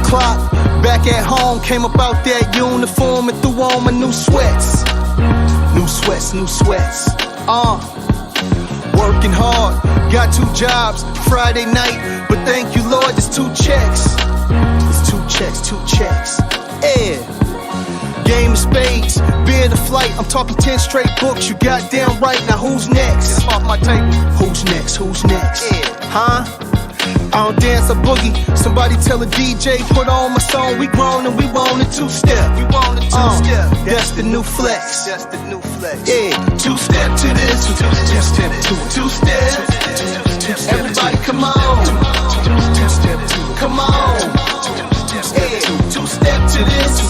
o'clock, back at home, came up out that uniform and threw on my new sweats. New sweats. Working hard, got 2 jobs, Friday night, but thank you Lord, there's 2 checks. It's 2 checks. Yeah. Game of spades, beer the flight, I'm talking 10 straight books, you goddamn right, now who's next? It's off my table. Who's next? Yeah. Huh? I don't dance a boogie, somebody tell a DJ, put on my song, we grown and we want a 2-step. That's the new flex. Yeah, 2-step to this, 2-step. Everybody come on. Come on. Yeah, 2-step to this,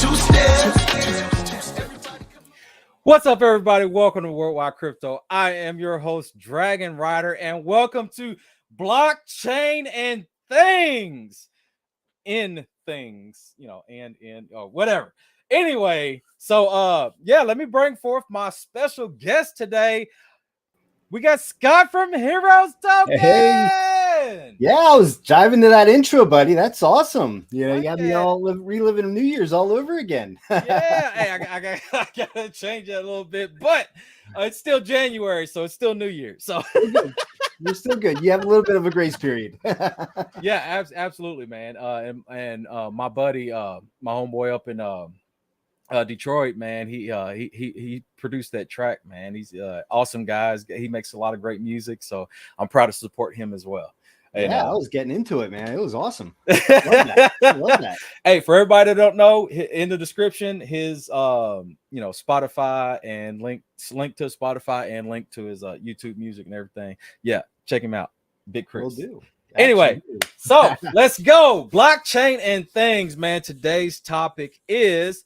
2-step. What's up, everybody? Welcome to Worldwide Crypto. I am your host, Dragon Rider, and welcome to Blockchain and Things. In things, and in whatever. Anyway, so let me bring forth my special guest today. We got Scott from Heroes Token. Hey. Yeah, I was diving to that intro, buddy. That's awesome. You got me all reliving New Year's all over again. Yeah, hey, I gotta change that a little bit, but it's still January, so it's still New Year. So you're still good. You have a little bit of a grace period. Yeah, absolutely, man. And my buddy, my homeboy up in Detroit, man, he produced that track, man. He's awesome guys. He makes a lot of great music, so I'm proud to support him as well. And, I was getting into it, man. It was awesome. Love that. Hey, for everybody that don't know, in the description, his Spotify and link to Spotify and link to his YouTube music and everything. Yeah, check him out. Big Chris. Will do. Anyway, so let's go. Blockchain and things, man. Today's topic is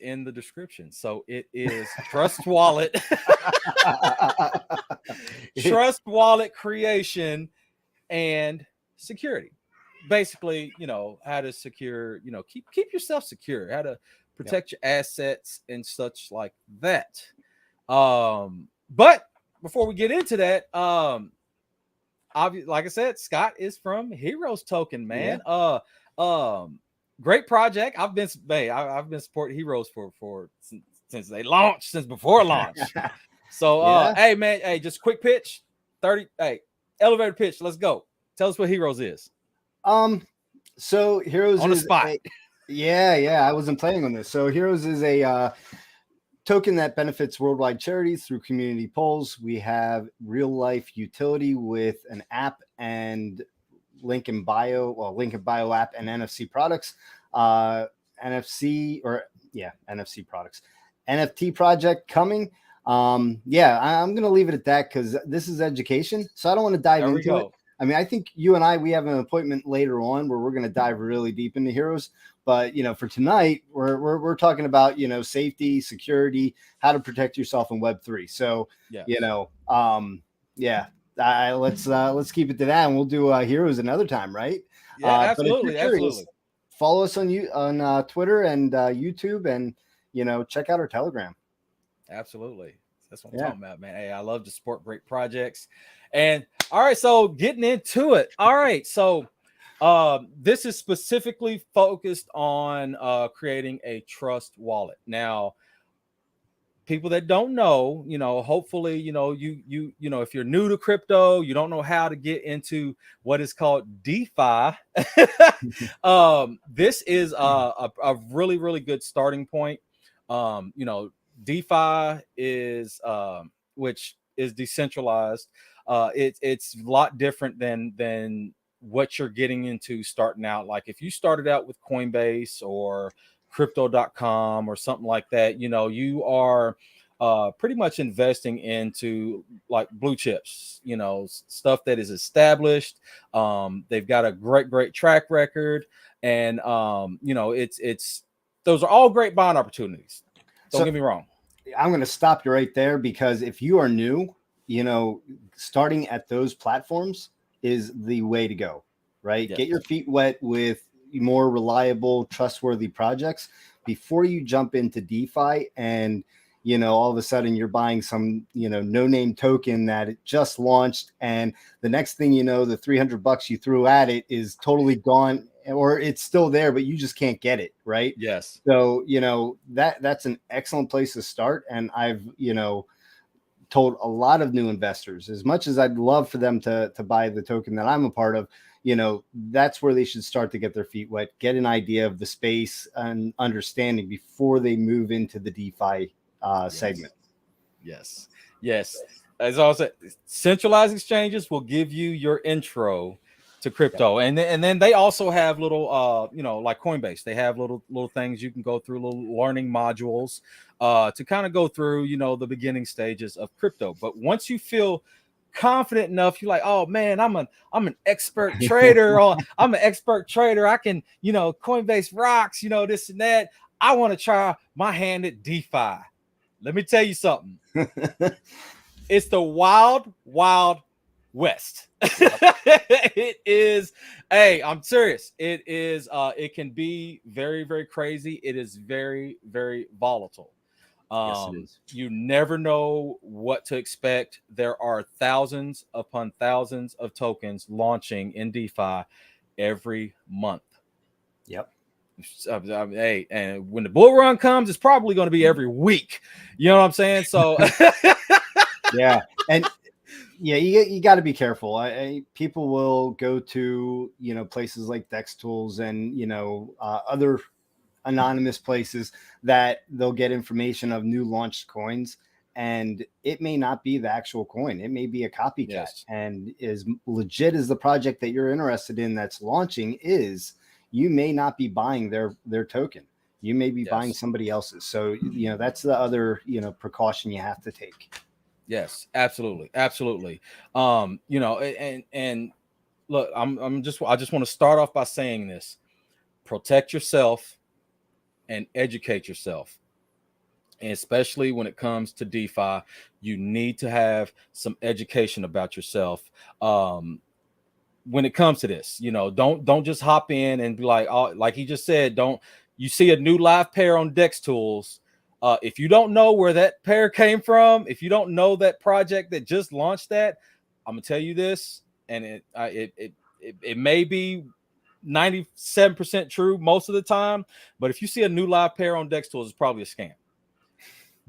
in the description. So it is Trust Wallet. Trust Wallet creation and security. Basically, how to secure, keep yourself secure, how to protect your assets and such like that. But before we get into that, obviously, like I said, Scott is from Heroes Token, man. Yeah. Great project. I've been supporting Heroes for since they launched, since before launch. So hey man, just quick pitch. 30, elevator pitch. Let's go. Tell us what Heroes is. So Heroes on the spot. I wasn't planning on this. So Heroes is a token that benefits worldwide charities through community polls. We have real life utility with an app and link in bio app and NFC products, NFC products, NFT project coming. I'm going to leave it at that because this is education. So I don't want to dive into it. I mean, I think you and we have an appointment later on where we're going to dive really deep into Heroes. But, for tonight, we're talking about, safety, security, how to protect yourself in Web3. So, let's keep it to that, and we'll do Heroes another time, right? Yeah, absolutely. Absolutely. Follow us on Twitter and YouTube, and check out our Telegram. Absolutely, that's what I'm talking about, man. Hey, I love to support great projects. And all right, so getting into it. All right, so this is specifically focused on creating a trust wallet. Now, people that don't know, hopefully, you if you're new to crypto, you don't know how to get into what is called DeFi. This is a really, really good starting point. DeFi is which is decentralized. It's a lot different than what you're getting into starting out. Like if you started out with Coinbase or crypto.com or something like that, you are pretty much investing into like blue chips, stuff that is established. They've got a great track record, and it's those are all great buying opportunities. Don't get me wrong. I'm going to stop you right there, because if you are new, starting at those platforms is the way to go, right? Yes. Get your feet wet with more reliable, trustworthy projects before you jump into DeFi and, all of a sudden you're buying some, no name token that it just launched. And the next thing you know, the $300 you threw at it is totally gone, or it's still there, but you just can't get it. Right. Yes. So, that's an excellent place to start. And I've, told a lot of new investors, as much as I'd love for them to buy the token that I'm a part of, that's where they should start to get their feet wet, get an idea of the space and understanding before they move into the DeFi segment. Yes. As I said, centralized exchanges will give you your intro to crypto, and then they also have little, like Coinbase. They have little things you can go through, little learning modules, to kind of go through, the beginning stages of crypto. But once you feel confident enough, you're like, oh man, I'm an expert trader, or I'm an expert trader. I can, Coinbase rocks, this and that. I want to try my hand at DeFi. Let me tell you something. It's the wild west. It is. Hey, I'm serious. It is. It can be very, very crazy. It is very, very volatile. Yes, it is. You never know what to expect. There are thousands upon thousands of tokens launching in DeFi every month. Yep. Hey, and when the bull run comes, it's probably going to be every week. You know what I'm saying? So yeah. And yeah, you got to be careful. People will go to, places like Dex Tools and, other anonymous places that they'll get information of new launched coins, and it may not be the actual coin. It may be a copycat. Yes. And as legit as the project that you're interested in that's launching is, you may not be buying their token. You may be buying somebody else's. So, that's the other, precaution you have to take. Yes, absolutely. And look, I just want to start off by saying this: protect yourself and educate yourself. And especially when it comes to DeFi, you need to have some education about yourself. When it comes to this, don't just hop in and be like, oh, like he just said, you see a new live pair on Dex Tools. If you don't know where that pair came from, if you don't know that project that just launched that, I'm gonna tell you this, and it may be 97% true most of the time, but if you see a new live pair on Dex Tools, it's probably a scam.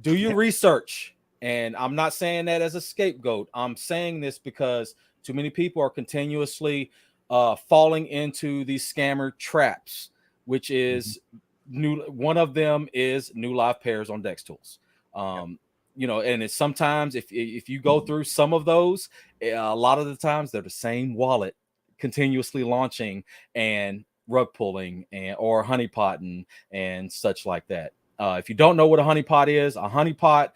Do your research, and I'm not saying that as a scapegoat. I'm saying this because too many people are continuously falling into these scammer traps, which is one of them is new live pairs on Dex Tools. And it's sometimes if you go through some of those, a lot of the times they're the same wallet continuously launching and rug pulling or honeypotting and such like that. If you don't know what a honeypot is, a honeypot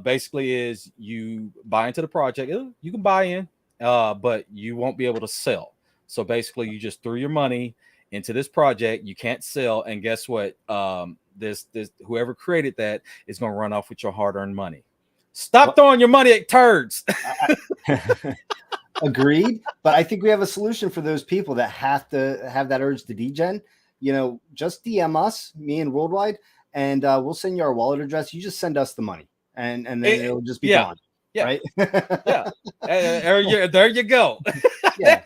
basically is you buy into the project. You can buy in, but you won't be able to sell. So basically you just threw your money into this project. You can't sell, and guess what? This whoever created that is going to run off with your hard-earned money. Stop throwing your money at turds. Agreed. But I think we have a solution for those people that have to have that urge to degen. Just DM us, me and Worldwide, and we'll send you our wallet address. You just send us the money, and then it'll just be gone. Yeah. Right. Yeah. There you go. Yeah.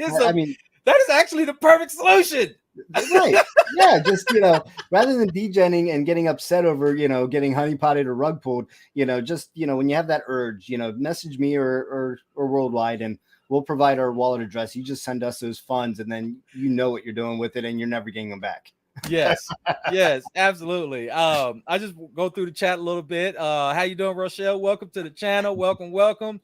That is actually the perfect solution. Right. Yeah. Just, rather than degenning and getting upset over, getting honeypotted or rug pulled, just, when you have that urge, message me or Worldwide, and we'll provide our wallet address. You just send us those funds, and then you know what you're doing with it, and you're never getting them back. Yes, absolutely. I just go through the chat a little bit. How you doing, Rochelle? Welcome to the channel. Welcome.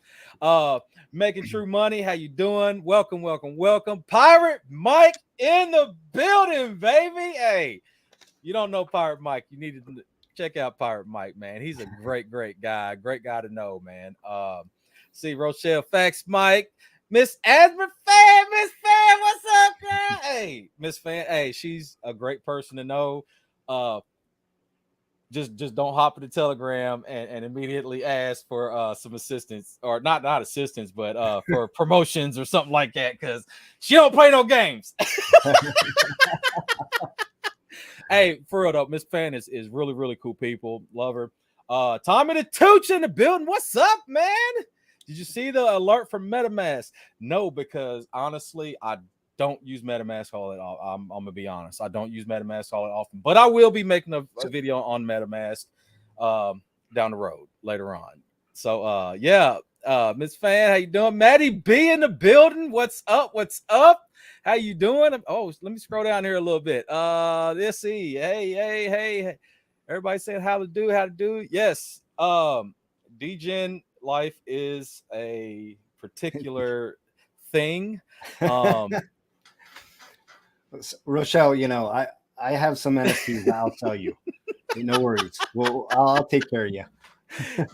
Making True Money. How you doing? Welcome. Pirate Mike in the building, baby. Hey, you don't know Pirate Mike? You need to check out Pirate Mike, man. He's a great guy. Great guy to know, man. See Rochelle, facts, Mike. Miss Asma Fan, what's up, girl? Hey, Miss Fan, hey, she's a great person to know. Just don't hop in the Telegram and immediately ask for some assistance, or not assistance, but for promotions or something like that, because she don't play no games. Hey, for real though, Miss Fan is really, really cool people. Love her. Tommy the Tooch in the building. What's up, man? Did you see the alert from MetaMask? No, because honestly, I don't use MetaMask all that often. I'm gonna be honest. I don't use MetaMask all that often, but I will be making a video on MetaMask down the road later on. So Miss Fan, how you doing? Maddie B in the building. What's up? What's up? How you doing? Oh, let me scroll down here a little bit. Let's see. Hey. Everybody saying how to do. Yes. DGen life is a particular thing. Rochelle, I have some NFTs that I'll tell you. No worries. Well, I'll take care of you.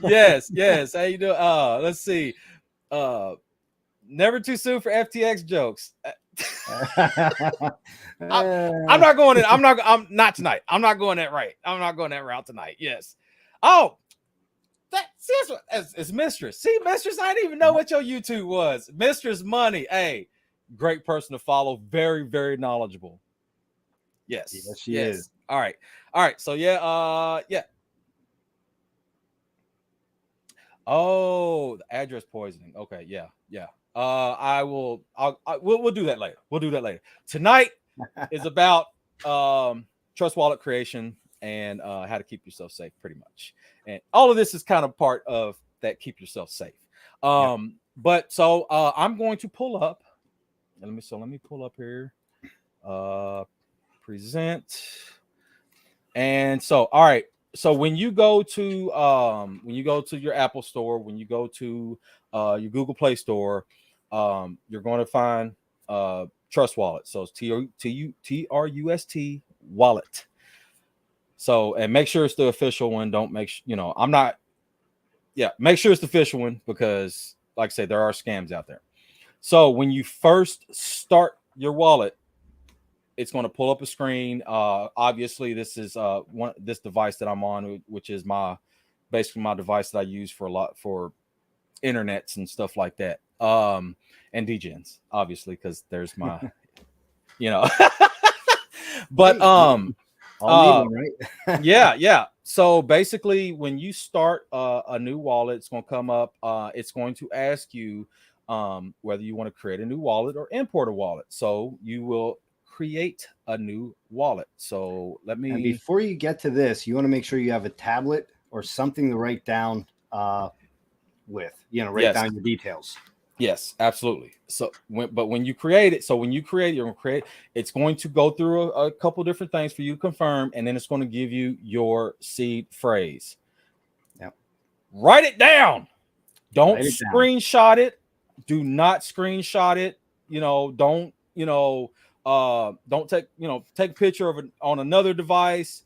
Yes. How you doing? Let's see. Never too soon for FTX jokes. I'm not going in. I'm not tonight. I'm not going that right. I'm not going that route tonight. Yes. Oh, it's Mistress. See, Mistress, I didn't even know what your YouTube was. Mistress Money. Hey, great person to follow. Very, very knowledgeable. Yes, she is. All right. So yeah. Oh, the address poisoning. Okay, yeah. We'll do that later. Tonight is about trust wallet creation and how to keep yourself safe, pretty much. And all of this is kind of part of that keep yourself safe. But so I'm going to pull up. Let me pull up here. Present. And so, all right. So when you go to your Apple Store, when you go to your Google Play Store, you're going to find Trust Wallet. So it's TRUST wallet. So, and make sure it's the official one. Don't make make sure it's the official one, because like I said, there are scams out there. So when you first start your wallet, it's going to pull up a screen. Obviously, this is this device that I'm on, which is basically my device that I use for internets and stuff like that. And DGens, obviously, because there's my, but right? yeah. So basically, when you start a new wallet, it's going to come up. It's going to ask you whether you want to create a new wallet or import a wallet. So you will create a new wallet. So and before you get to this, you want to make sure you have a tablet or something to write down write down your details. Yes, absolutely. So when you create it, you're going to create, it's going to go through a couple different things for you to confirm, and then it's going to give you your seed phrase. Yep. Write it down. Don't screenshot it. Do not screenshot it. Don't take a picture of it on another device.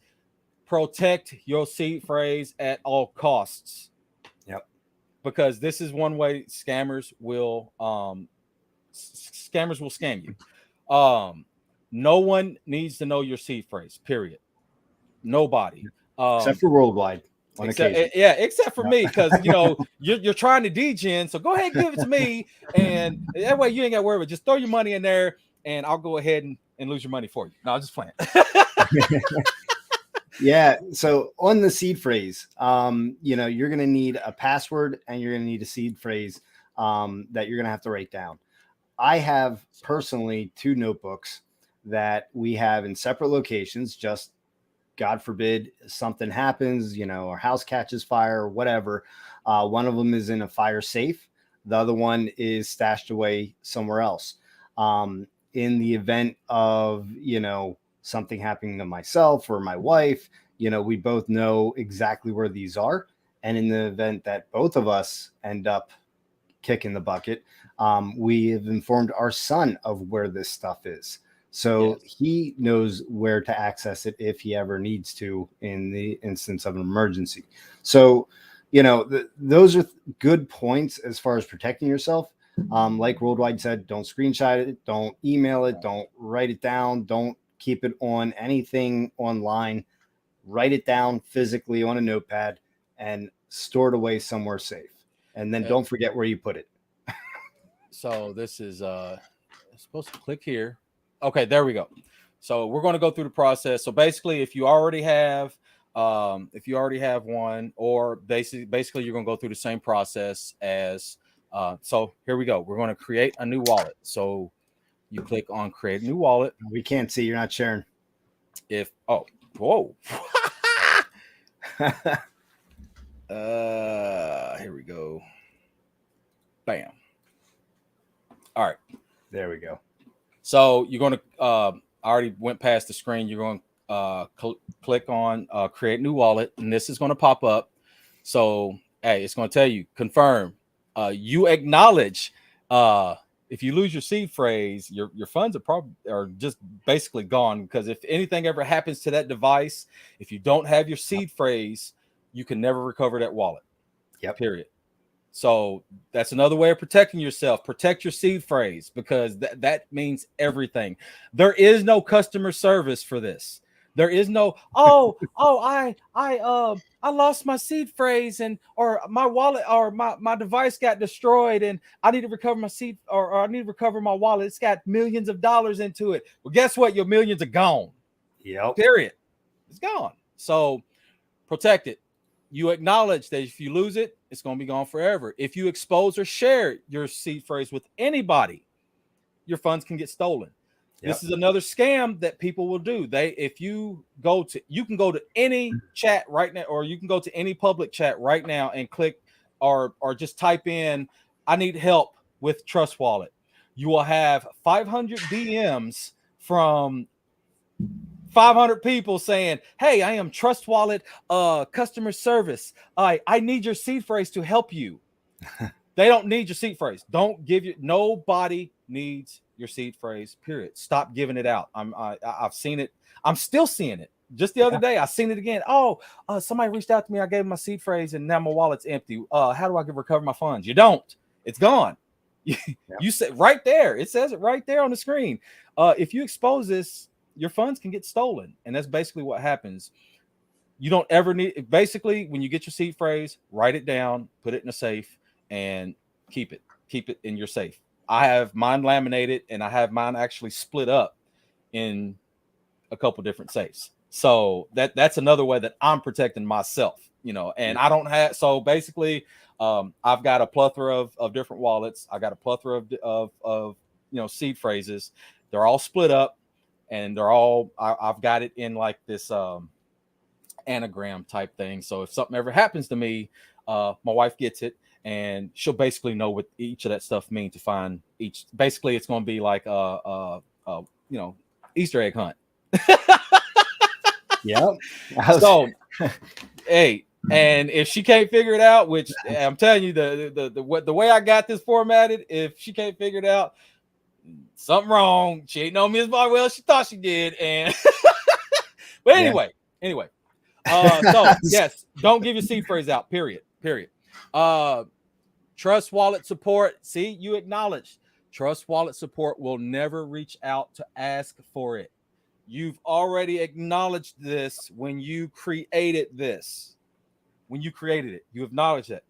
Protect your seed phrase at all costs. Yep. Because this is one way scammers will scam you. No one needs to know your seed phrase, period. Nobody. Except for worldwide. Except for me, because you're trying to DGen, so go ahead and give it to me, and that way you ain't got to worry about it. Just throw your money in there, and I'll go ahead and lose your money for you. No, I'm just playing. Yeah. So on the seed phrase, you're going to need a password and you're going to need a seed phrase that you're going to have to write down. I have personally 2 notebooks that we have in separate locations. Just God forbid something happens, our house catches fire or whatever. One of them is in a fire safe. The other one is stashed away somewhere else. In the event of, something happening to myself or my wife, we both know exactly where these are. And in the event that both of us end up kicking the bucket, we have informed our son of where this stuff is. So he knows where to access it if he ever needs to in the instance of an emergency. So, those are good points as far as protecting yourself. Like Worldwide said, don't screenshot it, don't email it, don't write it down, don't keep it on anything online. Write it down physically on a notepad and store it away somewhere safe. And then don't forget where you put it. So this is supposed to click here. Okay, there we go. So we're going to go through the process. So basically, if you already have if you already have one, or basically you're going to go through the same process as. So here we go. We're going to create a new wallet. So you click on create a new wallet. We can't see. You're not sharing. Whoa. Here we go. Bam. All right. There we go. So you're going to, I already went past the screen. You're going to click on create new wallet, and this is going to pop up. So, hey, it's going to tell you, confirm. You acknowledge, if you lose your seed phrase, your funds are just basically gone, because if anything ever happens to that device, if you don't have your seed phrase, you can never recover that wallet. Yep. Period. So that's another way of protecting yourself. Protect your seed phrase, because that means everything. There is no customer service for this. There is no, I lost my seed phrase, or my wallet, or my device got destroyed, and I need to recover my seed, or I need to recover my wallet. It's got millions of dollars into it. Well, guess what? Your millions are gone. Yep. Period. It's gone. So protect it. You acknowledge that if you lose it, it's going to be gone forever. If you expose or share your seed phrase with anybody, your funds can get stolen. Yep. This is another scam that people will do. You can go to any chat right now, or you can go to any public chat right now and click or just type in, I need help with Trust Wallet. You will have 500 DMs from 500 people saying, hey, I am Trust Wallet customer service. I need your seed phrase to help you. They don't need your seed phrase. Nobody needs your seed phrase, period. Stop giving it out. I've seen it. I'm still seeing it. Just the other day, I seen it again. Somebody reached out to me. I gave them my seed phrase, and now my wallet's empty. How do I recover my funds? You don't. It's gone. You said right there. It says it right there on the screen. If you expose this, your funds can get stolen. And that's basically what happens. You don't ever need, basically, when you get your seed phrase, write it down, put it in a safe, and keep it in your safe. I have mine laminated, and I have mine actually split up in a couple different safes. So that's another way that I'm protecting myself, and I don't have, so basically I've got a plethora of different wallets. I got a plethora of seed phrases. They're all split up, and I've got it in like this anagram type thing. So if something ever happens to me, my wife gets it, and she'll basically know what each of that stuff means to find each. Basically, it's going to be like Easter egg hunt. Yep. So, hey, and if she can't figure it out, which I'm telling you, the way I got this formatted, if she can't figure it out, something wrong. She ain't know me as well as she thought she did. And but anyway. So yes, don't give your seed phrase out. Period. Trust Wallet support. See, you acknowledge Trust Wallet support will never reach out to ask for it. You've already acknowledged this when you created this. When you created it, you acknowledged that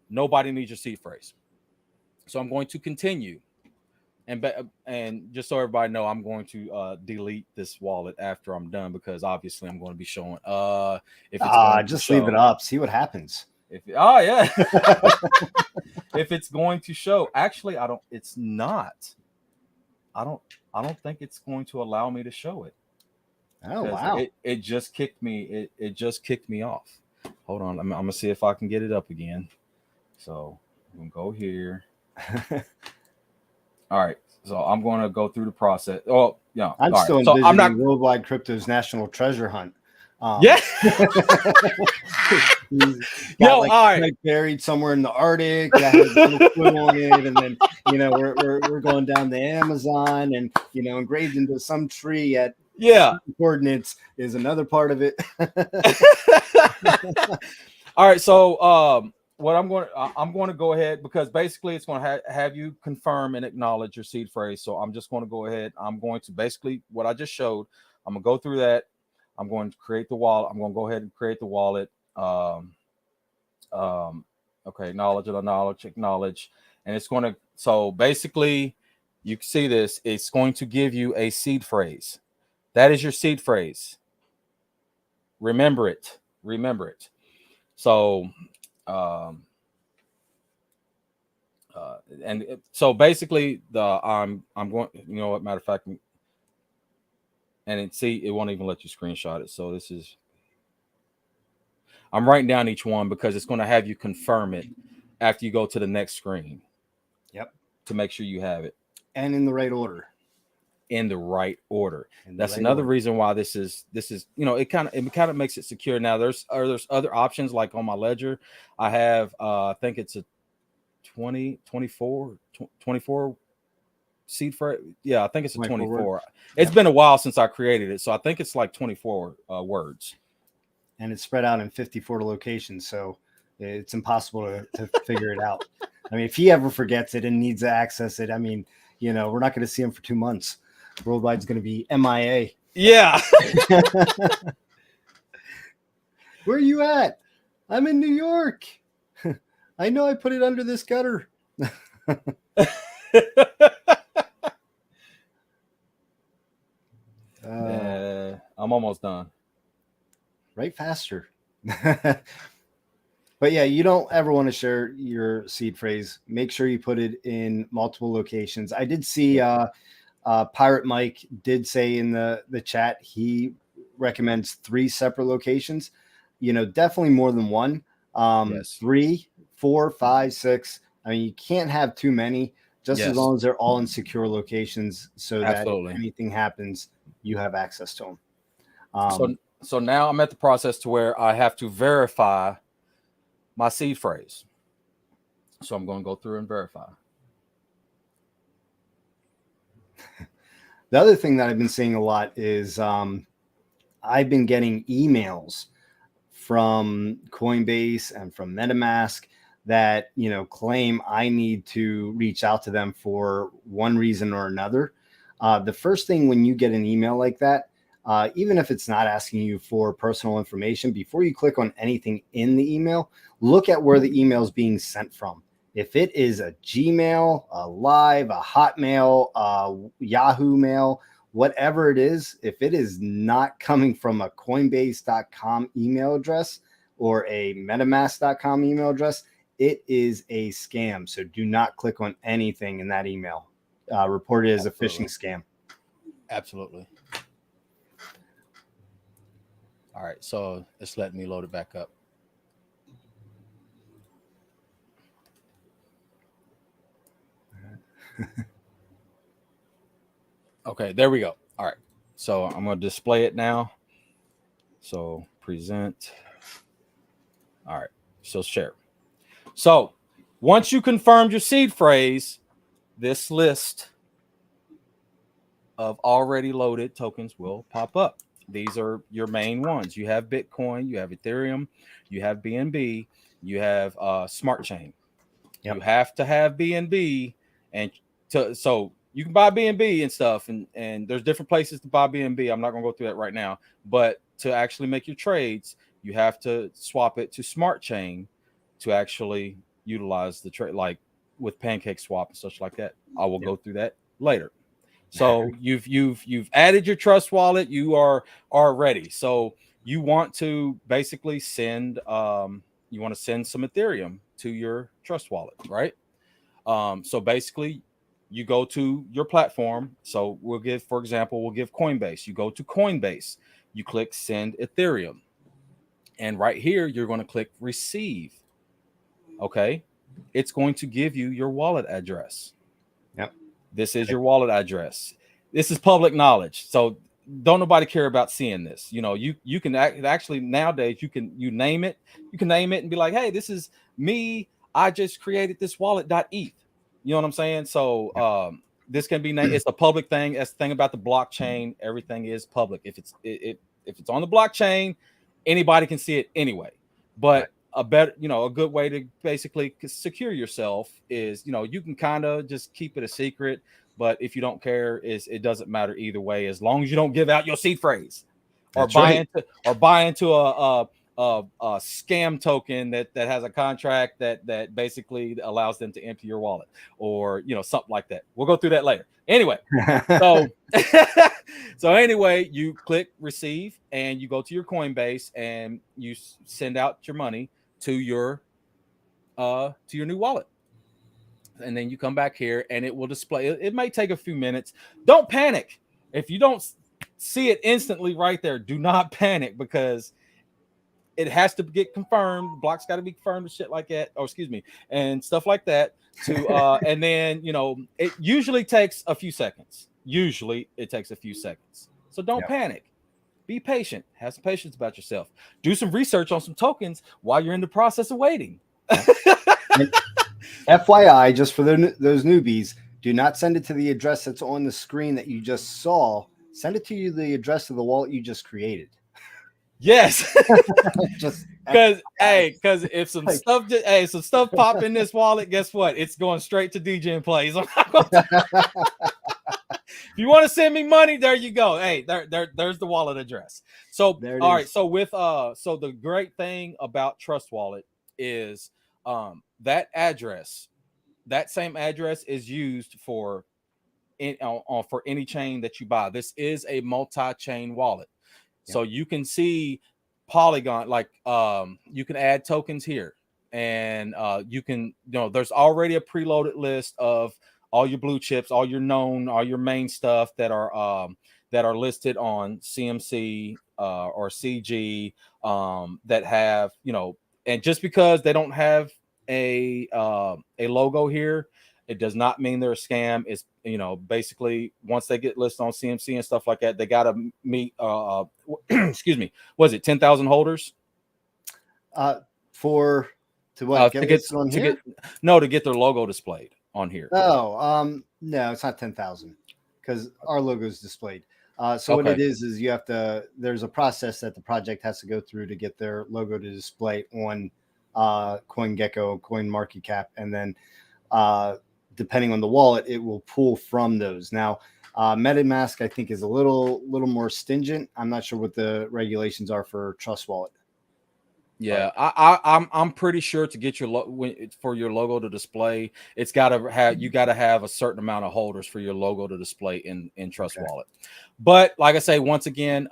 nobody needs your seed phrase. So I'm going to continue. And just so everybody know, I'm going to delete this wallet after I'm done, because obviously I'm going to be showing if it's just leave it up, see what happens. If it's going to show, actually I don't think it's going to allow me to show it. Oh wow. It just kicked me, it just kicked me off. Hold on, I'm gonna see if I can get it up again. So I'm gonna go here. All right, so I'm going to go through the process. Oh, yeah. I'm still envisioning I'm not Worldwide Crypto's National Treasure Hunt. Yeah. All right. Buried somewhere in the Arctic that has no clue on it, and then we're going down the Amazon, and engraved into some tree at coordinates is another part of it. All right, so what I'm going to go ahead, because basically it's going to have you confirm and acknowledge your seed phrase. So I'm just going to go ahead. I'm going to basically what I just showed. I'm going to go through that. I'm going to create the wallet. I'm going to go ahead and create the wallet. Okay, acknowledge. And it's going to, so basically you can see this. It's going to give you a seed phrase. That is your seed phrase. Remember it. remember it. So, so basically, I'm going. You know what? Matter of fact, and it won't even let you screenshot it. So this is. I'm writing down each one because it's going to have you confirm it after you go to the next screen. Yep. To make sure you have it. And in the right order. That's another reason why this is it kind of makes it secure. Now there's other options, like on my ledger I have I think it's a 24 seed phrase. Yeah, I think it's a 24. It's been a while since I created it, so I think it's like 24 words, and it's spread out in 54 locations, so it's impossible to figure it out. I mean, if he ever forgets it and needs to access it, I mean, we're not going to see him for 2 months. Worldwide's going to be MIA. Yeah. Where are you at? I'm in New York. I know I put it under this gutter. I'm almost done. Write faster. But yeah, you don't ever want to share your seed phrase. Make sure you put it in multiple locations. I did see Pirate Mike did say in the chat he recommends 3 separate locations. Definitely more than one. Yes. 3, 4, 5, 6. I mean, you can't have too many, just as long as they're all in secure locations, so that if anything happens, you have access to them. So now I'm at the process to where I have to verify my seed phrase. So I'm going to go through and verify. The other thing that I've been seeing a lot is I've been getting emails from Coinbase and from MetaMask that, claim I need to reach out to them for one reason or another. The first thing when you get an email like that, even if it's not asking you for personal information, before you click on anything in the email, look at where the email is being sent from. If it is a Gmail, a Live, a Hotmail, a Yahoo Mail, whatever it is, if it is not coming from a Coinbase.com email address or a MetaMask.com email address, it is a scam. So do not click on anything in that email. Report it as a phishing scam. Absolutely. All right, so it's letting me load it back up. Okay, there we go. All right, so I'm going to display it now. So present. All right, so share. So once you confirmed your seed phrase, this list of already loaded tokens will pop up. These are your main ones. You have Bitcoin, you have Ethereum, you have BNB, you have Smart Chain. Yep. You have to have BNB, so you can buy BNB and stuff, and there's different places to buy BNB. I'm not going to go through that right now, but to actually make your trades, you have to swap it to Smart Chain to actually utilize the trade, like with Pancake Swap and such like that. I will go through that later. So you've added your Trust Wallet. You are ready. So you want to basically send some Ethereum to your Trust Wallet, right? So basically, you go to your platform. So we'll give Coinbase. You go to Coinbase. You click Send Ethereum, and right here you're going to click Receive. Okay, it's going to give you your wallet address. Yep. This is your wallet address. This is public knowledge. So don't nobody care about seeing this. You can actually nowadays you name it. You can name it and be like, hey, this is me. I just created this wallet.eth. You know what I'm saying? So this can be named. It's a public thing. That's the thing about the blockchain. Everything is public. If it's on the blockchain, anybody can see it anyway. But a good way to basically secure yourself is, you can kind of just keep it a secret, but if you don't care, it doesn't matter either way, as long as you don't give out your seed phrase or buy into a scam token that has a contract that basically allows them to empty your wallet, or something like that. We'll go through that later. Anyway, so so anyway, you click receive and you go to your Coinbase and you send out your money to your new wallet. And then you come back here and it will display. It may take a few minutes. Don't panic. If you don't see it instantly right there, do not panic, because it has to get confirmed. Blocks got to be confirmed and shit like that. Oh, excuse me, and stuff like that. And then it usually takes a few seconds. So don't panic. Be patient. Have some patience about yourself. Do some research on some tokens while you're in the process of waiting. FYI, just for those newbies, do not send it to the address that's on the screen that you just saw. Send it to the address of the wallet you just created. Yes, because if some stuff pop in this wallet, guess what? It's going straight to DJ and Plays. If you want to send me money, there you go. Hey, there's the wallet address. So all right, so with so the great thing about Trust Wallet is that same address is used for any chain that you buy. This is a multi-chain wallet. So you can see Polygon, like you can add tokens here, and you can, there's already a preloaded list of all your blue chips, all your main stuff that are listed on CMC or CG that have, and just because they don't have a logo here, it does not mean they're a scam. It's, basically once they get listed on CMC and stuff like that, they got to meet, excuse me, was it 10,000 holders? To get their logo displayed on here. No, it's not 10,000 because our logo is displayed. What it is you have to, there's a process that the project has to go through to get their logo to display on CoinGecko, CoinMarketCap, and then depending on the wallet, it will pull from those. Now, MetaMask, I think, is a little more stingent. I'm not sure what the regulations are for Trust Wallet. Yeah, I'm pretty sure to get for your logo to display, it's got to have a certain amount of holders for your logo to display in Trust Wallet. But like I say, once again,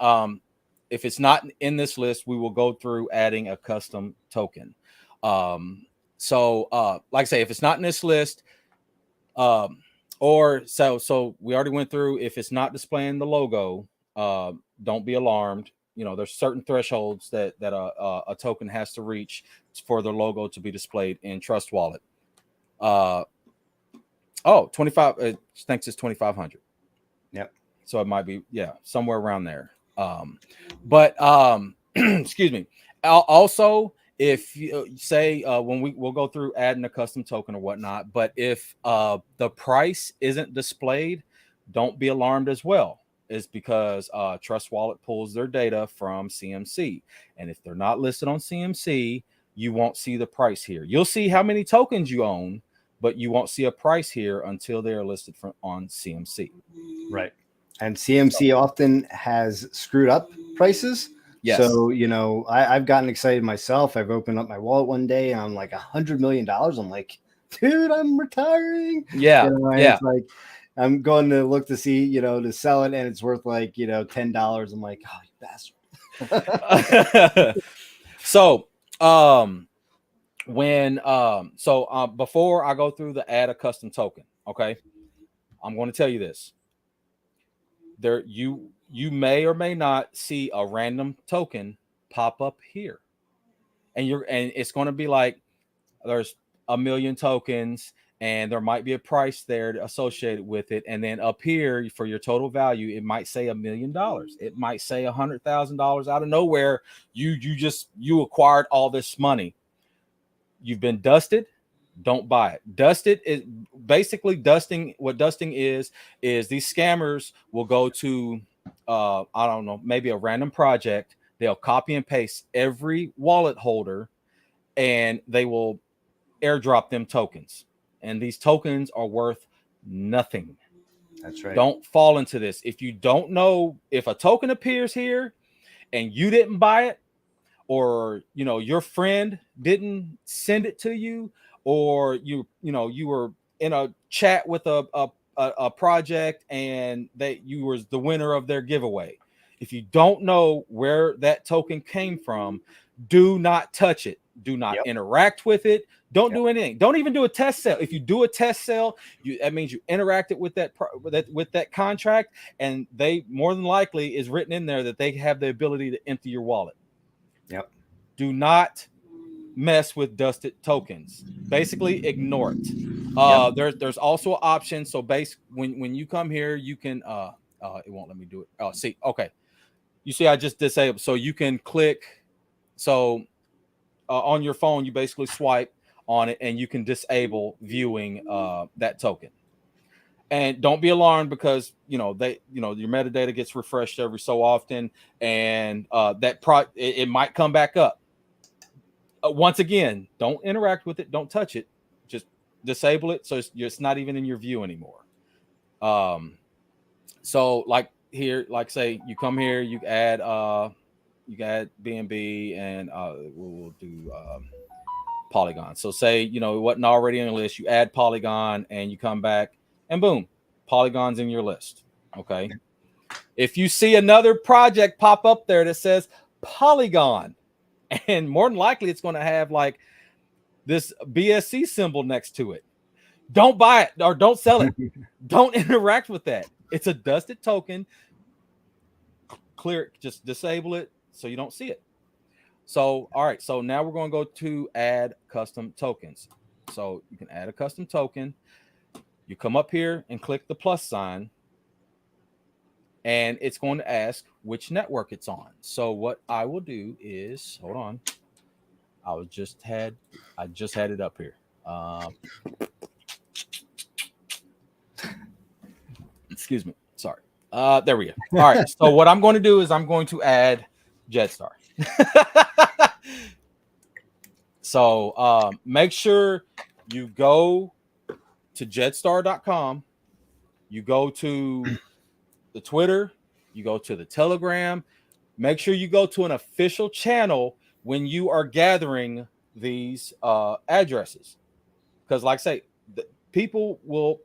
if it's not in this list, we will go through adding a custom token. So like I say, if it's not in this list, so we already went through, if it's not displaying the logo, don't be alarmed. There's certain thresholds that a token has to reach for their logo to be displayed in Trust Wallet. 25, it thinks it's 2,500. Yep. So it might be, somewhere around there. But excuse me. Also, if you say when we'll go through adding a custom token or whatnot, but if the price isn't displayed, don't be alarmed as well. Is because Trust Wallet pulls their data from CMC, and if they're not listed on CMC, you won't see the price here. You'll see how many tokens you own, but you won't see a price here until they are listed on CMC. Right, and CMC often has screwed up prices. Yes. So I've gotten excited myself. I've opened up my wallet one day and I'm like $100 million. I'm like, dude, I'm retiring. Yeah, It's like, I'm going to look to see, to sell it, and it's worth like, $10. I'm like, oh, you bastard. So, before I go through the add a custom token, okay, I'm going to tell you this. You may or may not see a random token pop up here, and it's going to be like there's 1 million tokens. And there might be a price there associated with it. And then up here for your total value, it might say $1 million. It might say $100,000 out of nowhere. You acquired all this money. You've been dusted. Don't buy it. Dusted is basically dusting. What dusting is these scammers will go to, I don't know, maybe a random project. They'll copy and paste every wallet holder and they will airdrop them tokens. And these tokens are worth nothing. That's right. Don't fall into this. If you don't know if a token appears here and you didn't buy it, or your friend didn't send it to you, or you were in a chat with a project and you was the winner of their giveaway. If you don't know where that token came from, do not touch it. Do not interact with it. Don't do anything. Don't even do a test sale. If you do a test sale, that means you interacted with that contract, and they more than likely is written in there that they have the ability to empty your wallet. Yep. Do not mess with dusted tokens. Basically, ignore it. There's also an option. So when you come here, you can it won't let me do it. Oh, see, okay. You see, I just disabled. So you can click. So on your phone, you basically swipe on it, and you can disable viewing that token. And don't be alarmed, because your metadata gets refreshed every so often, and it might come back up. Once again, don't interact with it, don't touch it, just disable it, so it's not even in your view anymore. So like here, like say you come here, you add BNB, and we'll do Polygon. So say it wasn't already on the list, you add Polygon, and you come back, and boom, Polygon's in your list. Okay. If you see another project pop up there that says Polygon, and more than likely it's going to have like this BSC symbol next to it, don't buy it or don't sell it. Don't interact with that. It's a dusted token. Clear, just disable it so you don't see it. So, all right. So now we're going to go to add custom tokens. So you can add a custom token. You come up here and click the plus sign, and it's going to ask which network it's on. So what I will do is, hold on. I just had it up here. Excuse me. Sorry. There we go. All right. So what I'm going to do is I'm going to add Jetstar. So make sure you go to jetstar.com. You go to the Twitter. You go to the Telegram. Make sure you go to an official channel when you are gathering these addresses. Because like I say, people will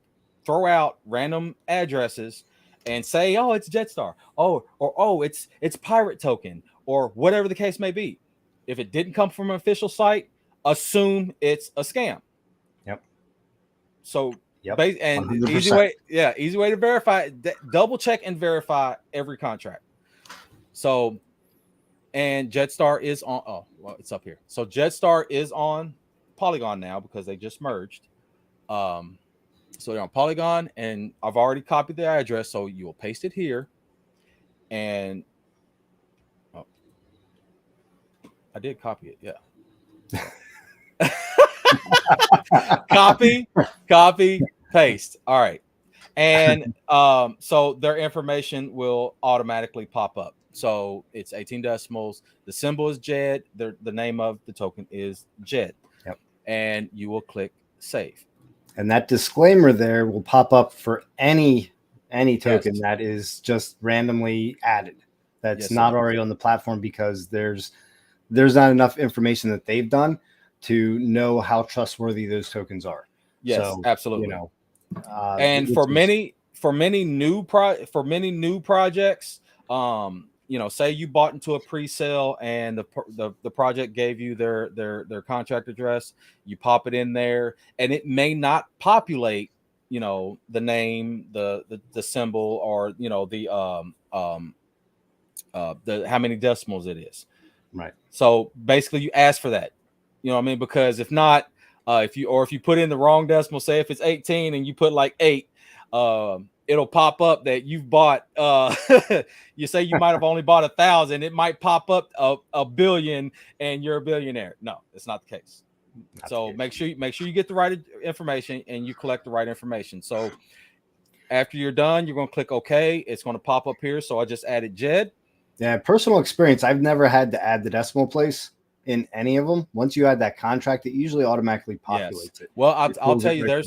throw out random addresses and say, oh, it's Jetstar. Oh, it's pirate token, or whatever the case may be. If it didn't come from an official site, assume it's a scam. Yep. So, yep. And 100%. easy way to verify, double check and verify every contract. So, and Jetstar is on, oh, well, it's up here. So Jetstar is on Polygon now because they just merged. So they're on Polygon, and I've already copied the address, so you will paste it here. And I did copy it, yeah. Copy, paste. All right. And so their information will automatically pop up. So it's 18 decimals. The symbol is JED. The name of the token is JED. Yep. And you will click save. And that disclaimer there will pop up for any token that is just randomly added. That's not already on the platform, because there's not enough information that they've done to know how trustworthy those tokens are. Yes, so, absolutely. And for many new projects, say you bought into a pre-sale and the project gave you their contract address, you pop it in there, and it may not populate, the name, the symbol, or the how many decimals it is. Right. So basically you ask for that, because if not, if you put in the wrong decimal, say if it's 18 and you put like 8, it'll pop up that you've bought, you say you might have only bought 1,000. It might pop up a billion and you're a billionaire. No, it's not the case. So make sure you get the right information and you collect the right information. So after you're done, you're going to click OK. It's going to pop up here. So I just added JED. Yeah, personal experience, I've never had to add the decimal place in any of them. Once you add that contract, it usually automatically populates it. Well, I'll tell you, there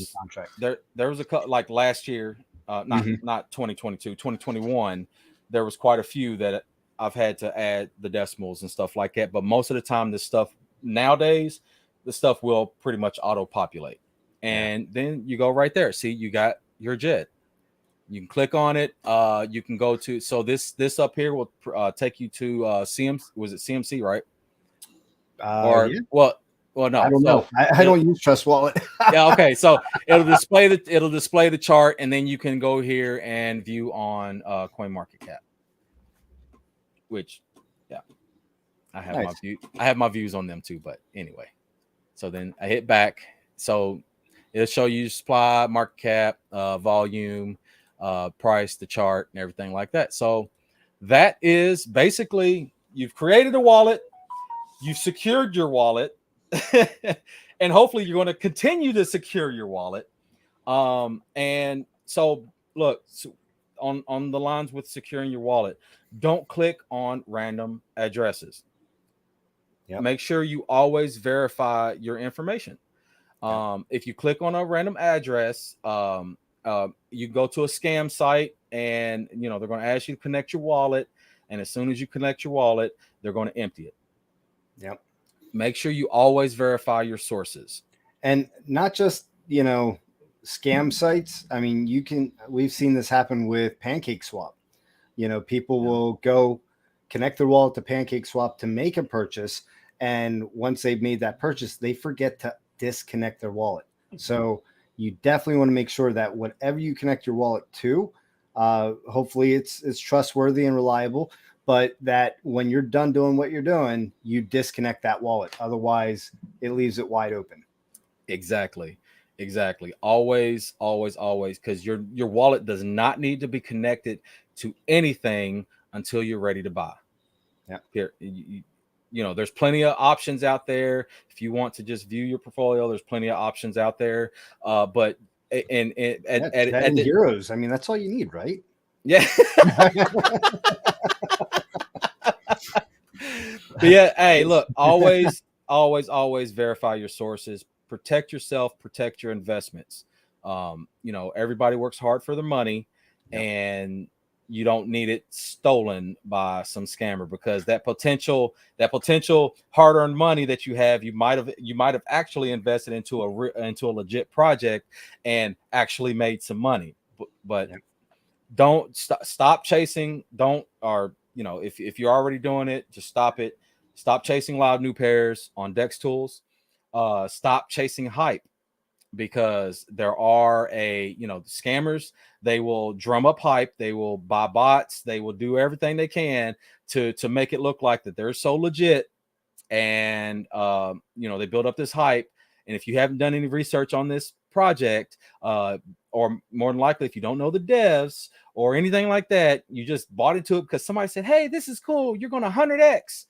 was a couple, like last year, not 2022, 2021. There was quite a few that I've had to add the decimals and stuff like that. But most of the time, this stuff nowadays, the stuff will pretty much auto populate. And then you go right there. See, you got your JET. You can click on it. You can go to, so this up here will take you to CMC. Was it CMC, right? Or yeah. well, no. I don't know. I don't use Trust Wallet. Yeah, okay. So it'll display the chart, and then you can go here and view on CoinMarketCap. Which, yeah, I have my views on them too. But anyway, so then I hit back. So it'll show you supply, market cap, volume, price, the chart, and everything like that. So that is basically, you've created a wallet, you've secured your wallet, and hopefully you're going to continue to secure your wallet. And so look, on the lines with securing your wallet, don't click on random addresses. Make sure you always verify your information. If you click on a random address, you go to a scam site, and they're going to ask you to connect your wallet, and as soon as you connect your wallet, they're going to empty it. Make sure you always verify your sources, and not just scam sites. I mean, we've seen this happen with PancakeSwap. People will go connect their wallet to PancakeSwap to make a purchase, and once they've made that purchase, they forget to disconnect their wallet. So you definitely want to make sure that whatever you connect your wallet to, hopefully it's trustworthy and reliable, but that when you're done doing what you're doing, you disconnect that wallet. Otherwise, it leaves it wide open. Exactly. Always, because your wallet does not need to be connected to anything until you're ready to buy. Here, there's plenty of options out there. If you want to just view your portfolio, there's plenty of options out there. But at euros, I mean, that's all you need, right? Yeah. But yeah, hey, look, always verify your sources. Protect yourself, protect your investments. Everybody works hard for their money, and you don't need it stolen by some scammer, because that potential hard-earned money that you have, you might have actually invested into a legit project and actually made some money. But don't stop chasing. If you're already doing it, just stop it. Stop chasing loud new pairs on Dex tools. Stop chasing hype, because there are scammers. They will drum up hype. They will buy bots. They will do everything they can to make it look like that they're so legit. And they build up this hype. And if you haven't done any research on this project, or more than likely, if you don't know the devs or anything like that, you just bought into it because somebody said, "Hey, this is cool. You're going to 100x."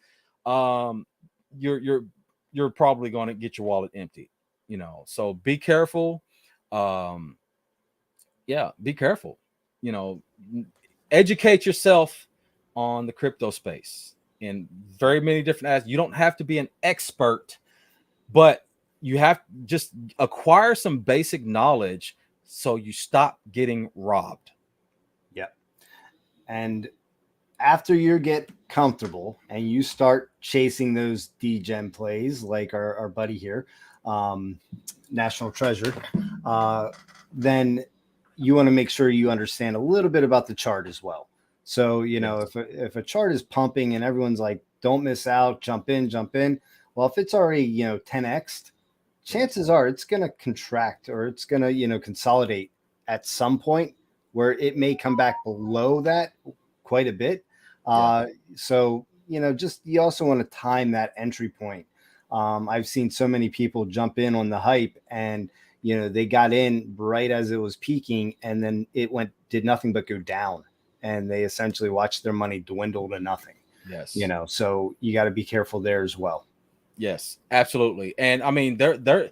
You're probably going to get your wallet empty. So be careful. Be careful. Educate yourself on the crypto space in very many different aspects. You don't have to be an expert, but you have to just acquire some basic knowledge so you stop getting robbed. And after you get comfortable and you start chasing those degen plays, like our buddy here, National Treasure, then you want to make sure you understand a little bit about the chart as well. So, if a chart is pumping and everyone's like, don't miss out, jump in. Well, if it's already, 10x, chances are it's going to contract, or it's going to, consolidate at some point where it may come back below that quite a bit. So, you also want to time that entry point. I've seen so many people jump in on the hype, and, they got in right as it was peaking, and then it did nothing but go down, and they essentially watched their money dwindle to nothing. Yes. So you got to be careful there as well. Yes, absolutely. And I mean, they're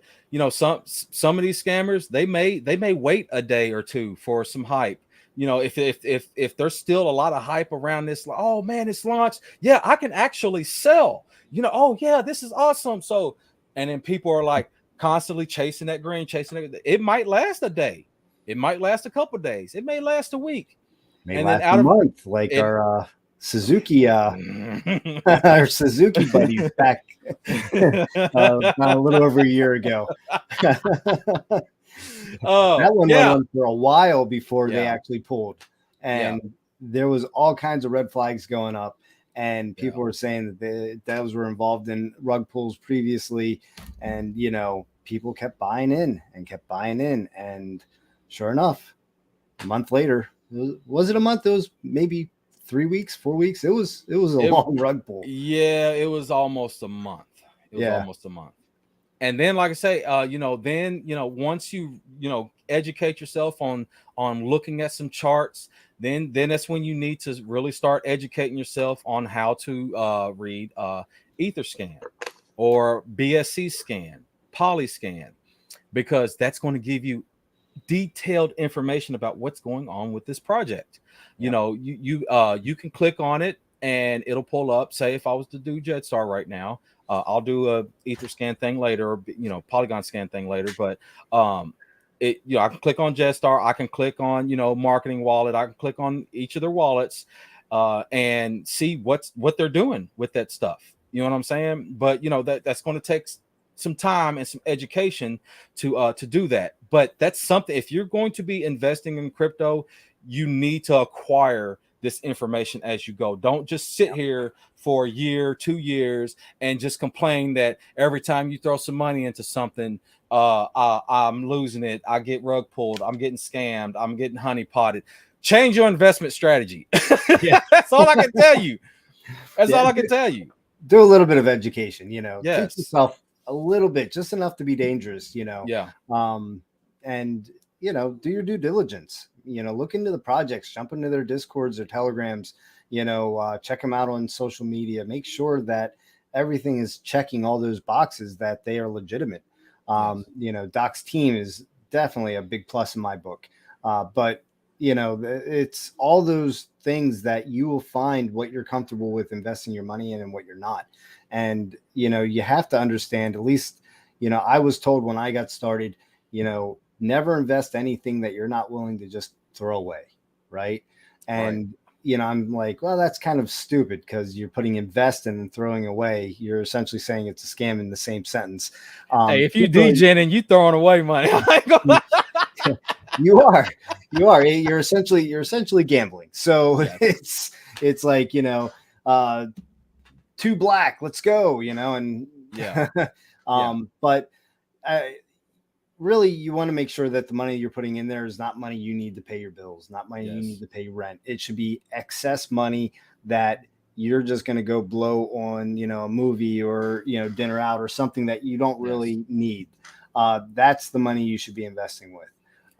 some of these scammers, they may wait a day or two for some hype. If there's still a lot of hype around this, like, oh man, it's launched. Yeah, I can actually sell. Oh yeah, this is awesome. So, and then people are like constantly chasing that green, it might last a day. It might last a couple of days. It may last a week. May last a month, like our Suzuki our Suzuki buddies back about a little over a year ago. Oh, That one went on for a while before they Yeah. actually pulled, and there was all kinds of red flags going up, and people were saying that those were involved in rug pulls previously, and people kept buying in, and sure enough, a month later, was it a month? It was maybe 3 weeks, 4 weeks. It was a long rug pull. Yeah, it was almost a month. And then, like I say, once you educate yourself on looking at some charts, then that's when you need to really start educating yourself on how to read Etherscan or BSC scan, Polyscan, because that's going to give you detailed information about what's going on with this project. You can click on it and it'll pull up. Say if I was to do Jetstar right now, I'll do a Etherscan thing later, or Polygon scan thing later. But I can click on Jetstar. I can click on marketing wallet. I can click on each of their wallets and see what they're doing with that stuff. You know what I'm saying? But that's going to take some time and some education to do that. But that's something. If you're going to be investing in crypto, you need to acquire this information as you go. Don't just sit here for a year, 2 years, and just complain that every time you throw some money into something, I'm losing it. I get rug pulled. I'm getting scammed. I'm getting honeypotted. Change your investment strategy. That's all I can tell you. All I can tell you. Do a little bit of education, teach yourself a little bit, just enough to be dangerous, and do your due diligence, look into the projects, jump into their Discords or Telegrams, check them out on social media, make sure that everything is checking all those boxes, that they are legitimate. Doc's team is definitely a big plus in my book, but it's all those things that you will find what you're comfortable with investing your money in and what you're not. And, you have to understand, at least, I was told when I got started, never invest anything that you're not willing to just throw away. Right. And, I'm like, well, that's kind of stupid, because you're putting invest in and throwing away. You're essentially saying it's a scam in the same sentence. Hey, if you DJing and you throwing away money, you are. You're essentially gambling. So it's like, too black, let's go, and but really, you want to make sure that the money you're putting in there is not money you need to pay your bills, not money you need to pay rent. It should be excess money that you're just going to go blow on, a movie or, dinner out or something that you don't really need. That's the money you should be investing with.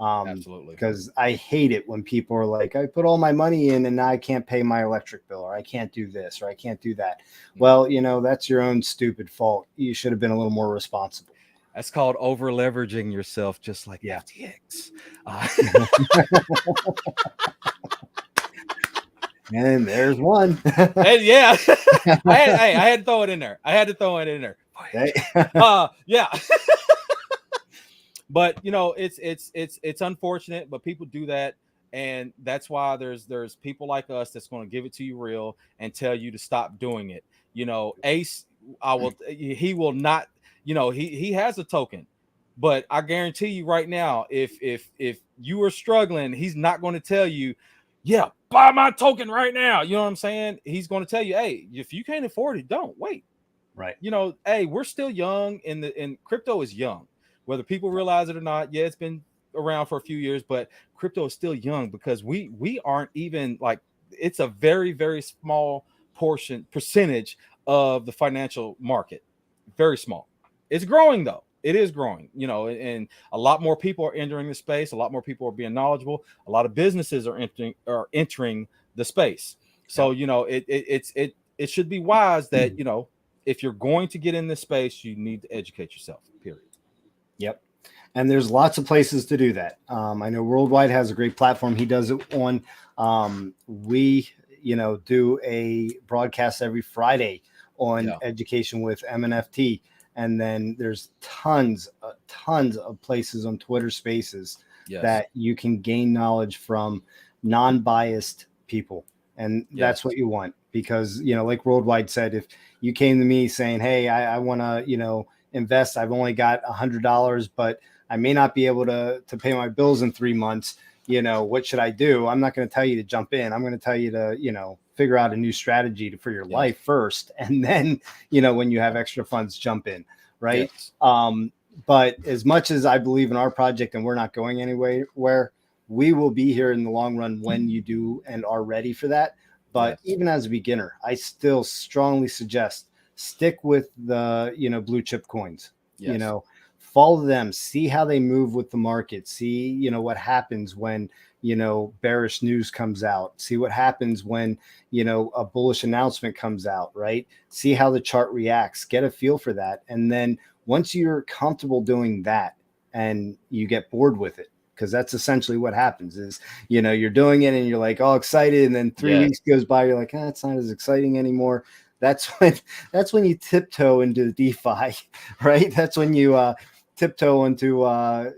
Absolutely. Because I hate it when people are like, I put all my money in and now I can't pay my electric bill, or I can't do this, or I can't do that. Well, that's your own stupid fault. You should have been a little more responsible. That's called over leveraging yourself, just like FTX. And there's one. I had to throw it in there. But it's unfortunate, but people do that, and that's why there's people like us that's going to give it to you real and tell you to stop doing it. Ace, he will not. He has a token, but I guarantee you right now, if you are struggling, he's not going to tell you, buy my token right now. You know what I'm saying? He's going to tell you, hey, if you can't afford it, don't wait. Right. Hey, we're still young, and crypto is young, whether people realize it or not. Yeah, it's been around for a few years, but crypto is still young, because we aren't even like, it's a very, very small percentage of the financial market. Very small. It's growing though. It is growing, and a lot more people are entering the space. A lot more people are being knowledgeable. A lot of businesses are entering the space. So, it should be wise that, if you're going to get in this space, you need to educate yourself, period. Yep. And there's lots of places to do that. I know Worldwide has a great platform. He does it on, we, do a broadcast every Friday on education with MNFT. And then there's tons of places on Twitter Spaces that you can gain knowledge from non-biased people. And that's what you want, because, like Worldwide said, if you came to me saying, hey, I want to, invest, I've only got $100, but I may not be able to pay my bills in 3 months, what should I do? I'm not going to tell you to jump in. I'm going to tell you to, figure out a new strategy for your life first. And then, when you have extra funds, jump in. Right. Yes. But as much as I believe in our project and we're not going anywhere, we will be here in the long run when you do and are ready for that. But even as a beginner, I still strongly suggest stick with the, blue chip coins, follow them, see how they move with the market, see, what happens when, bearish news comes out, see what happens when, a bullish announcement comes out, right? See how the chart reacts, get a feel for that. And then once you're comfortable doing that and you get bored with it, because that's essentially what happens is, you're doing it and you're like all excited. And then 3 weeks goes by, you're like, it's not as exciting anymore. That's when you tiptoe into DeFi, right? That's when you tiptoe into,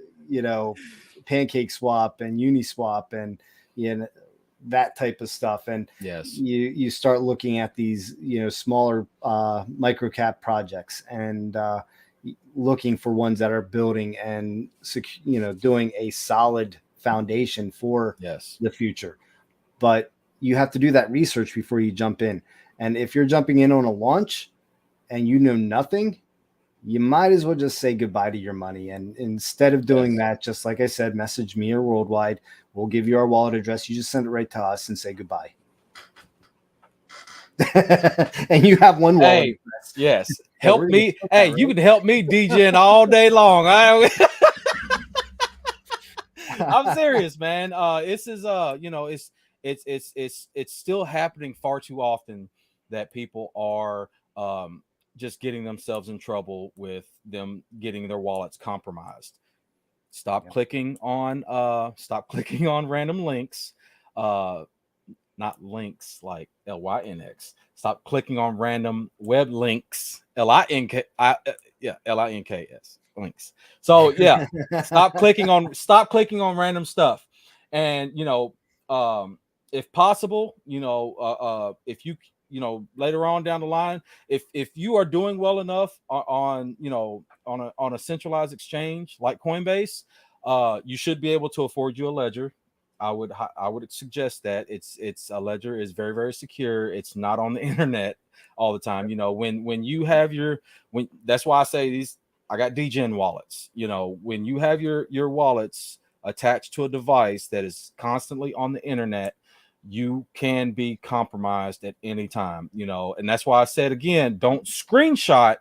Pancake Swap and Uniswap and, that type of stuff. And you start looking at these, smaller micro cap projects and looking for ones that are building and, doing a solid foundation for the future. But you have to do that research before you jump in. And if you're jumping in on a launch and you know nothing, you might as well just say goodbye to your money. And instead of doing that, just like I said, message me or Worldwide. We'll give you our wallet address. You just send it right to us and say goodbye. And you have one wallet address. Yes. Help me. Hey, you can help me DJing all day long. I'm serious, man. This is it's still happening far too often that people are just getting themselves in trouble with them getting their wallets compromised. Stop clicking on random links, not links like LYNX. Stop clicking on random web links, LINKS links. So stop clicking on random stuff. And if possible, if you later on down the line, if you are doing well enough on a centralized exchange like Coinbase, you should be able to afford you a ledger. I would suggest that it's a ledger is very, very secure. It's not on the internet all the time. When you have that's why I say these, I got DGen wallets. When you have your wallets attached to a device that is constantly on the internet, you can be compromised at any time, and that's why I said again, don't screenshot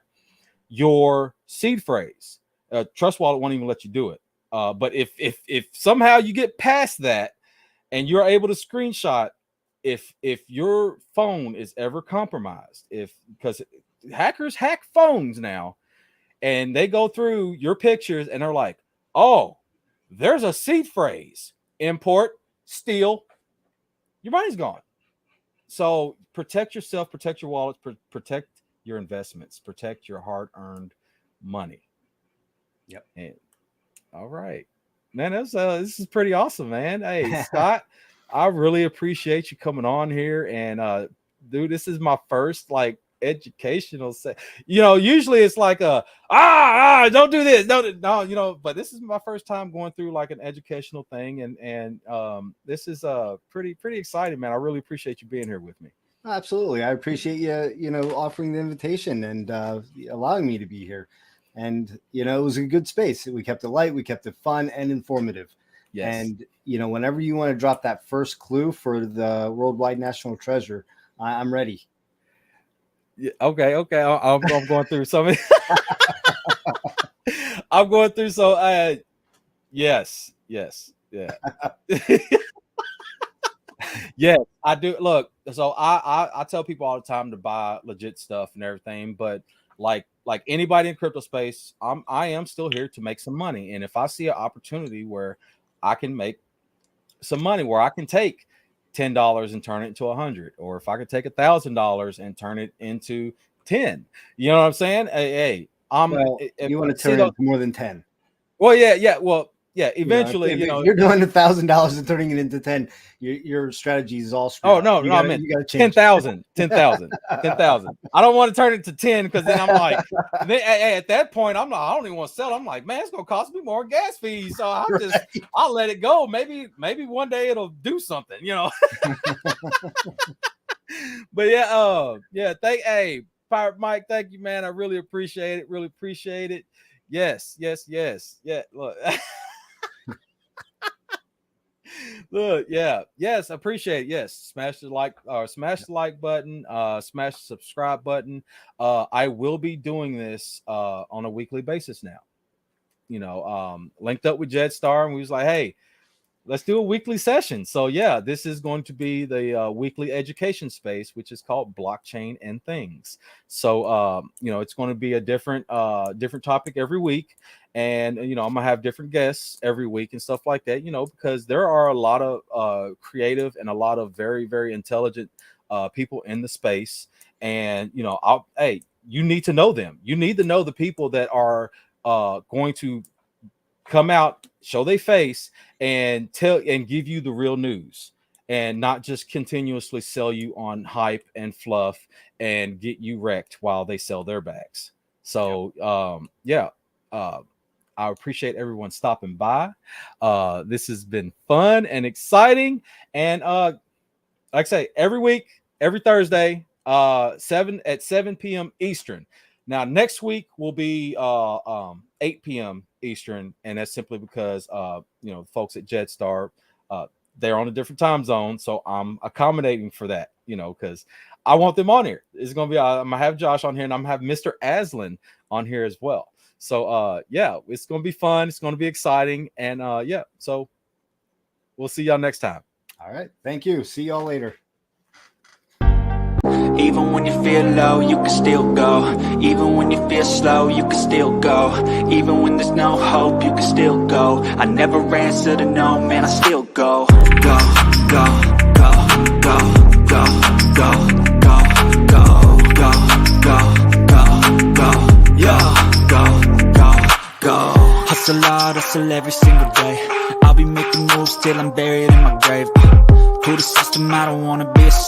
your seed phrase. Trust Wallet won't even let you do it. But if somehow you get past that and you're able to screenshot, if your phone is ever compromised, because hackers hack phones now, and they go through your pictures and they're like, oh, there's a seed phrase, import, steal, your money's gone. So protect yourself, protect your wallets, protect your investments, protect your hard-earned money. Yep. And, all right, man. This is pretty awesome, man. Hey, Scott, I really appreciate you coming on here. And dude, this is my first educational set. Usually it's like don't do this, no, but this is my first time going through an educational thing, and this is pretty exciting, man. I really appreciate you being here with me. Absolutely. I appreciate you offering the invitation and allowing me to be here. And it was a good space. We kept it light, we kept it fun and informative. Yes. And whenever you want to drop that first clue for the Worldwide National Treasure, I'm ready. Yeah, okay. I'm going through some. I'm going through so. Yes, yeah. Yeah, I do. Look, so I tell people all the time to buy legit stuff and everything, but like anybody in crypto space, I am still here to make some money. And if I see an opportunity where I can make some money, where I can take $10 and turn it into $100, or if I could take $1,000 and turn it into 10, you know what I'm saying? Hey, you want to turn it into more than 10. Well, yeah. Well, yeah, eventually, if you're doing $1,000 and turning it into 10, your strategy is all screwed. Oh no, I meant you gotta change 10,000. I don't want to turn it to 10 because then I'm like, at that point, I don't even want to sell it. I'm like, man, it's gonna cost me more gas fees. So I'll let it go. Maybe one day it'll do something, But yeah, Pirate Mike, thank you, man. I really appreciate it. Yes. Yeah, look. Look, yes, appreciate it. Yes, smash the like button, smash the subscribe button. I will be doing this on a weekly basis now. Linked up with Jetstar, and we was like, hey, let's do a weekly session. So yeah, this is going to be the weekly education space, which is called Blockchain and Things. So it's going to be a different topic every week, and I'm gonna have different guests every week and stuff like that. Because there are a lot of creative and a lot of very, very intelligent people in the space, and you need to know them. You need to know the people that are going to come out, show their face, and give you the real news, and not just continuously sell you on hype and fluff and get you wrecked while they sell their bags. So I appreciate everyone stopping by. This has been fun and exciting, and like I say, every week, every Thursday, 7 p.m. Eastern. Now next week will be 8 p.m. Eastern, and that's simply because folks at Jetstar, they're on a different time zone, so I'm accommodating for that, because I want them on here. It's gonna be I'm gonna have Josh on here, and I'm gonna have Mr. Aslan on here as well. So it's gonna be fun, it's gonna be exciting, and so we'll see y'all next time. All right, thank you. See y'all later. Even when you feel low, you can still go. Even when you feel slow, you can still go. Even when there's no hope, you can still go. I never answer to no, man, I still go. Go, go, go, go, go, go, go, go, go, go, go, go, go. Hustle hard, hustle every single day. I'll be making moves till I'm buried in my grave. To the system, I don't wanna be a